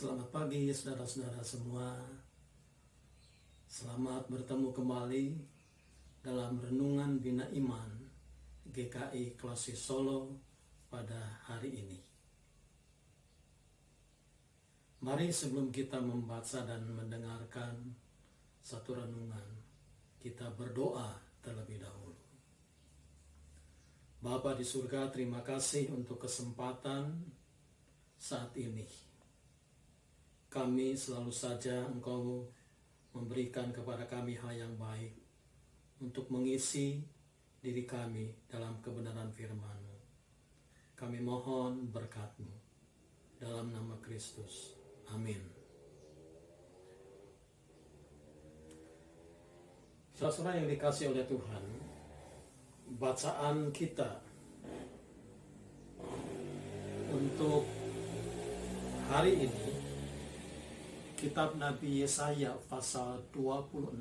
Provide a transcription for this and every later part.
Selamat pagi saudara-saudara semua. Selamat bertemu kembali dalam Renungan Bina Iman GKI Klosis Solo pada hari ini. Mari sebelum kita membaca dan mendengarkan satu renungan, kita berdoa terlebih dahulu. Bapa di surga, terima kasih untuk kesempatan saat ini. Kami selalu saja Engkau memberikan kepada kami hal yang baik untuk mengisi diri kami dalam kebenaran firman-Mu. Kami mohon berkat-Mu dalam nama Kristus. Amin. Saudara yang dikasihi oleh Tuhan, bacaan kita untuk hari ini Kitab Nabi Yesaya pasal 26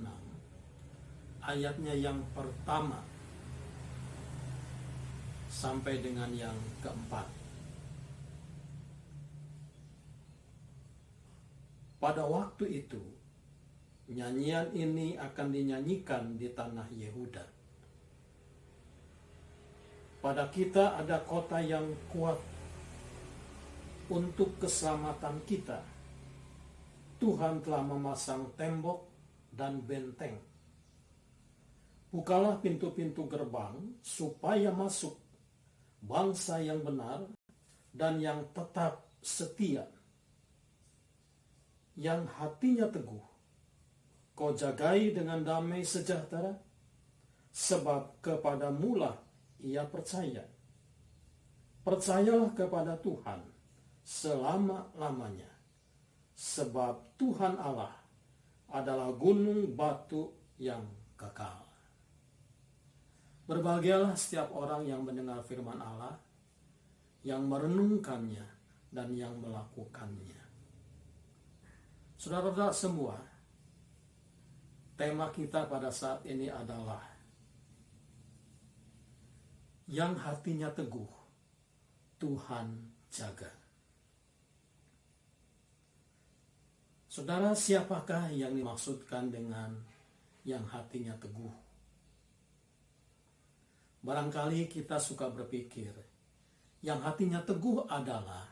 ayatnya yang pertama sampai dengan yang keempat. Pada waktu itu, nyanyian ini akan dinyanyikan di tanah Yehuda. Pada kita ada kota yang kuat untuk keselamatan kita. Tuhan telah memasang tembok dan benteng. Bukalah pintu-pintu gerbang supaya masuk bangsa yang benar dan yang tetap setia, yang hatinya teguh. Kau jagai dengan damai sejahtera, sebab kepadamulah ia percaya. Percayalah kepada Tuhan selama-lamanya. Sebab Tuhan Allah adalah gunung batu yang kekal. Berbahagialah setiap orang yang mendengar firman Allah, yang merenungkannya dan yang melakukannya. Saudara-saudara semua, tema kita pada saat ini adalah yang hatinya teguh, Tuhan jaga. Saudara, siapakah yang dimaksudkan dengan yang hatinya teguh? Barangkali kita suka berpikir, yang hatinya teguh adalah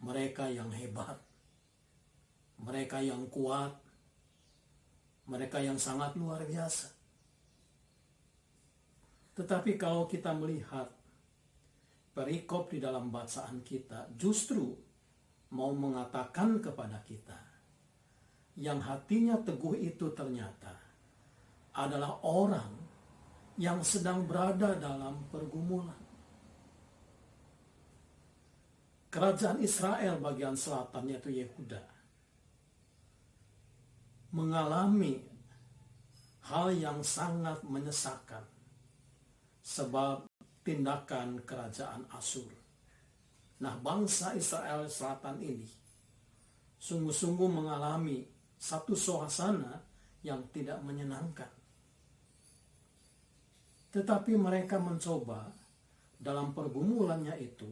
mereka yang hebat, mereka yang kuat, mereka yang sangat luar biasa. Tetapi kalau kita melihat perikop di dalam bacaan kita, justru mau mengatakan kepada kita, yang hatinya teguh itu ternyata adalah orang yang sedang berada dalam pergumulan. Kerajaan Israel bagian selatan, yaitu Yehuda, mengalami hal yang sangat menyesakan sebab tindakan kerajaan Asyur. Nah, bangsa Israel selatan ini sungguh-sungguh mengalami satu suasana yang tidak menyenangkan. Tetapi mereka mencoba dalam pergumulannya itu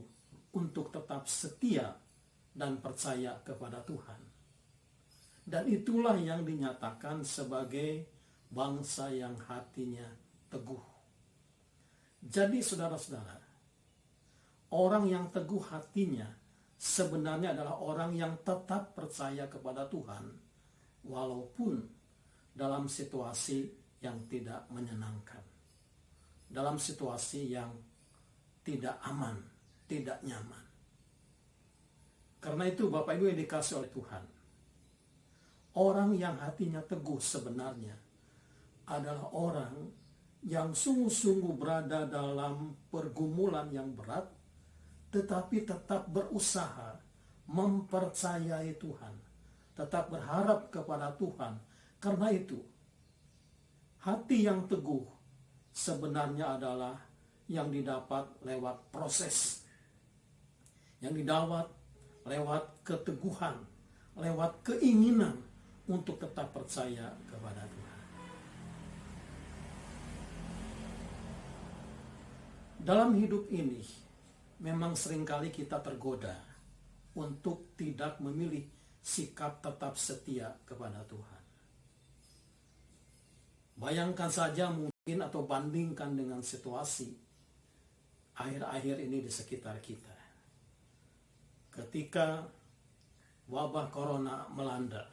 untuk tetap setia dan percaya kepada Tuhan. Dan itulah yang dinyatakan sebagai bangsa yang hatinya teguh. Jadi saudara-saudara, orang yang teguh hatinya sebenarnya adalah orang yang tetap percaya kepada Tuhan, walaupun dalam situasi yang tidak menyenangkan, dalam situasi yang tidak aman, tidak nyaman. Karena itu Bapak Ibu yang dikasih oleh Tuhan, orang yang hatinya teguh sebenarnya adalah orang yang sungguh-sungguh berada dalam pergumulan yang berat, tetapi tetap berusaha mempercayai Tuhan, tetap berharap kepada Tuhan. Karena itu, hati yang teguh sebenarnya adalah yang didapat lewat proses, yang didapat lewat keteguhan, lewat keinginan untuk tetap percaya kepada Tuhan. Dalam hidup ini, memang seringkali kita tergoda untuk tidak memilih sikap tetap setia kepada Tuhan. Bayangkan saja mungkin atau bandingkan dengan situasi akhir-akhir ini di sekitar kita. Ketika wabah corona melanda,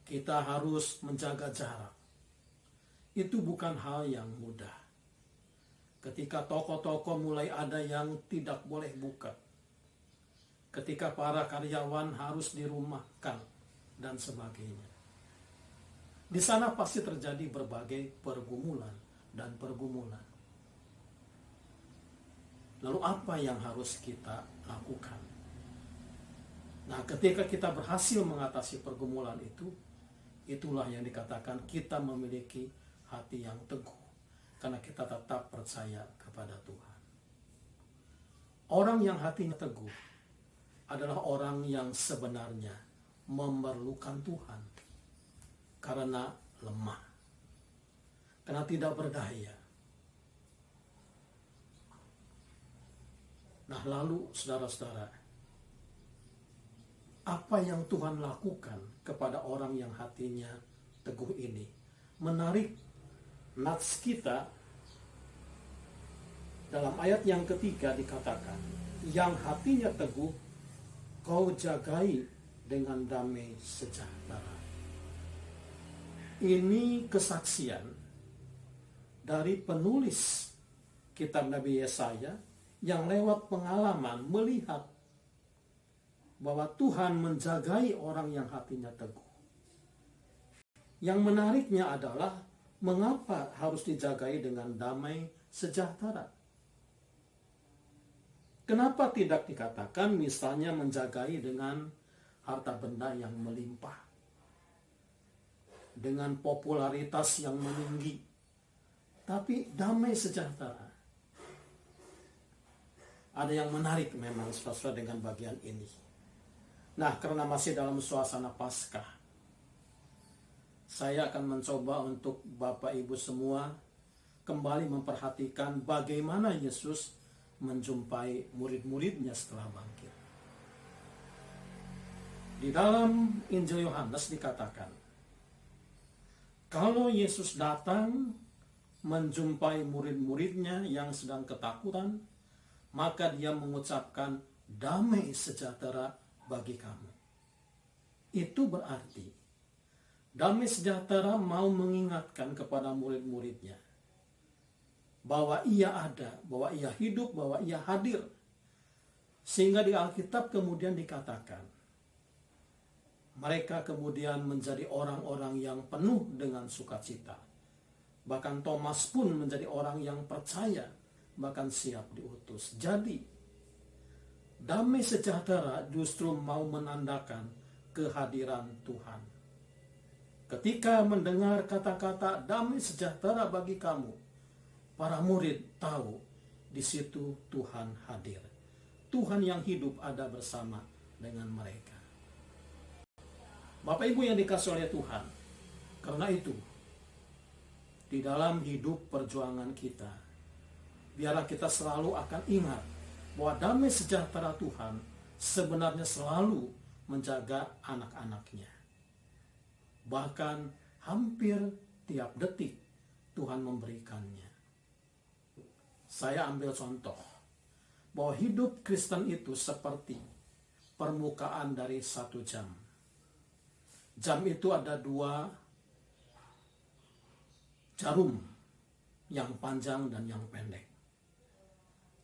kita harus menjaga jarak. Itu bukan hal yang mudah. Ketika toko-toko mulai ada yang tidak boleh buka, ketika para karyawan harus dirumahkan dan sebagainya. Di sana pasti terjadi berbagai pergumulan dan pergumulan. Lalu apa yang harus kita lakukan? Nah, ketika kita berhasil mengatasi pergumulan itu, itulah yang dikatakan kita memiliki hati yang teguh, karena kita tetap percaya kepada Tuhan. Orang yang hatinya teguh adalah orang yang sebenarnya memerlukan Tuhan karena lemah, karena tidak berdaya. Nah, lalu saudara-saudara, apa yang Tuhan lakukan kepada orang yang hatinya teguh ini? Menarik nats kita dalam ayat yang ketiga dikatakan, yang hatinya teguh kau jagai dengan damai sejahtera. Ini kesaksian dari penulis kitab Nabi Yesaya yang lewat pengalaman melihat bahwa Tuhan menjagai orang yang hatinya teguh. Yang menariknya adalah mengapa harus dijagai dengan damai sejahtera? Kenapa tidak dikatakan misalnya menjagai dengan harta benda yang melimpah, dengan popularitas yang meninggi, tapi damai sejahtera? Ada yang menarik memang sesuai dengan bagian ini. Nah, karena masih dalam suasana Paskah, saya akan mencoba untuk Bapak Ibu semua kembali memperhatikan bagaimana Yesus menjumpai murid-muridnya setelah bangkit. Di dalam Injil Yohanes dikatakan, kalau Yesus datang menjumpai murid-muridnya yang sedang ketakutan, maka dia mengucapkan damai sejahtera bagi kamu. Itu berarti damai sejahtera mau mengingatkan kepada murid-muridnya bahwa ia ada, bahwa ia hidup, bahwa ia hadir. Sehingga di Alkitab kemudian dikatakan, mereka kemudian menjadi orang-orang yang penuh dengan sukacita. Bahkan Thomas pun menjadi orang yang percaya, bahkan siap diutus. Jadi, damai sejahtera justru mau menandakan kehadiran Tuhan. Ketika mendengar kata-kata damai sejahtera bagi kamu, para murid tahu di situ Tuhan hadir. Tuhan yang hidup ada bersama dengan mereka. Bapak Ibu yang dikasihi oleh Tuhan, karena itu di dalam hidup perjuangan kita, biarlah kita selalu akan ingat bahwa damai sejahtera Tuhan sebenarnya selalu menjaga anak-anaknya. Bahkan hampir tiap detik Tuhan memberikannya. Saya ambil contoh bahwa hidup Kristen itu seperti permukaan dari satu jam. Jam itu ada dua jarum, yang panjang dan yang pendek.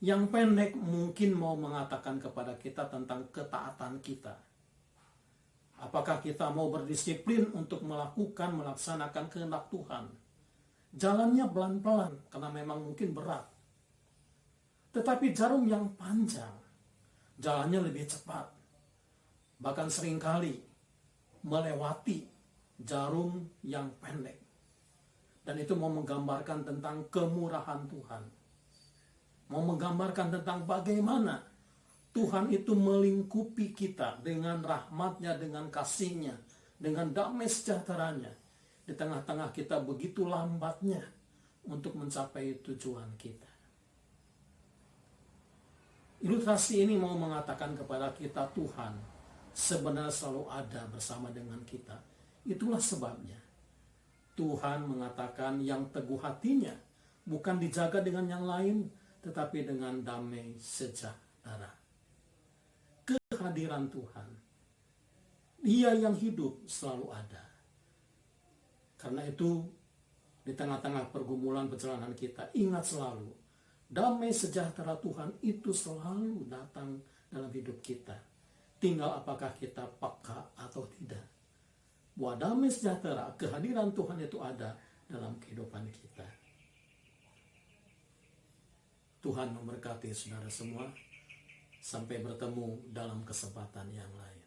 Yang pendek mungkin mau mengatakan kepada kita tentang ketaatan kita. Apakah kita mau berdisiplin untuk melaksanakan kehendak Tuhan? Jalannya pelan-pelan karena memang mungkin berat. Tetapi jarum yang panjang, jalannya lebih cepat. Bahkan seringkali melewati jarum yang pendek. Dan itu mau menggambarkan tentang kemurahan Tuhan. Mau menggambarkan tentang bagaimana Tuhan itu melingkupi kita dengan rahmat-Nya, dengan kasih-Nya, dengan damai sejahteranya. Di tengah-tengah kita begitu lambatnya untuk mencapai tujuan kita. Ilustrasi ini mau mengatakan kepada kita Tuhan sebenarnya selalu ada bersama dengan kita. Itulah sebabnya Tuhan mengatakan yang teguh hatinya bukan dijaga dengan yang lain, tetapi dengan damai sejahtera. Kehadiran Tuhan, Dia yang hidup selalu ada. Karena itu, di tengah-tengah pergumulan perjalanan kita, ingat selalu, damai sejahtera Tuhan itu selalu datang dalam hidup kita. Tinggal apakah kita peka atau tidak. Bahwa damai sejahtera, kehadiran Tuhan itu ada dalam kehidupan kita. Tuhan memberkati saudara semua. Sampai bertemu dalam kesempatan yang lain.